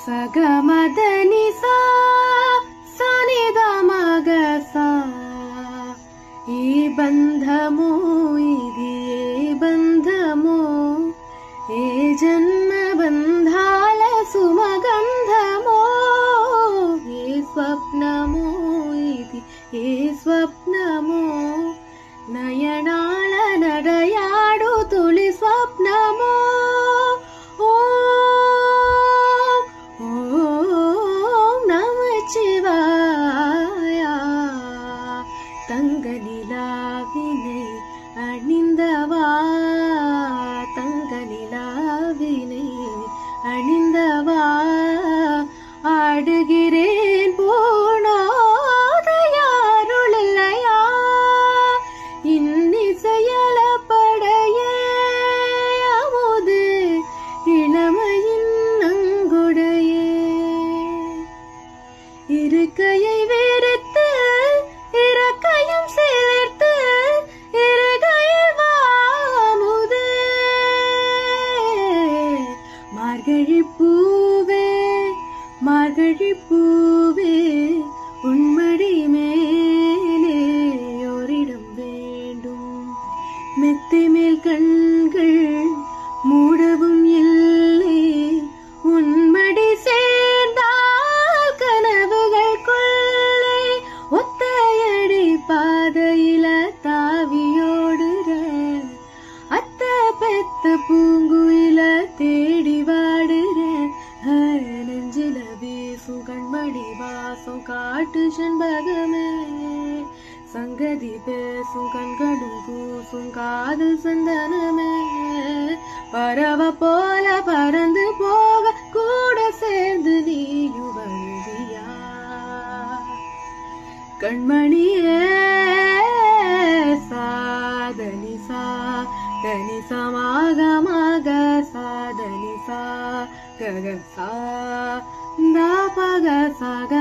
ಸಗಮದನಿ ಸಾ ಸನಿದ ಮಗ ಸಾ ಈ ಬಂಧಮೋ ಇದೇ ಬಂಧಮೋ ఏ జన్మ బంధాల సుమగంధమో ఏ స్వప్నమో ఇది ఏ స్వప్నమో నయనాల నడయాడు తొలి స్వప్నమో ఓం నమః శివాయ தங்க நிலாவினை அணிந்தவா தங்க நிலாவினை அணிந்தவா ஆடுகிறேன் போனாதையாருளையா இன்னிசையல படையே அமுது இளமையின் நங்குடையே இருக்கையை வெறுத்து இறக்கையும் சேர்த்து இருகையில் வாமுது மார்கழி பூவே மார்கழி பூவே உன்மடி மேலே ஓரிடம் வேண்டும் மெத்தை மேல் கண்கள் மூடவும் இல்லை உன்மடி சேர்ந்தால் கனவுகள் கொள்ளை ஒத்தையடி பாதையில தாவியோடுற அத்த பெத்த பூங்குயில தேடி வாடுற நெஞ்சில வீசும் கண்மணி வாசம் காட்டு செண்பகமே சங்கதி பேசும் கண்களும் கூசும் காதல் சந்தனமே பறவை போல பறந்து போக கூட சேர்ந்து நீயும் வருவியா கண்மணியே சாதனி சா தனி சமாக மக சாதனி சா கக சா த பக சக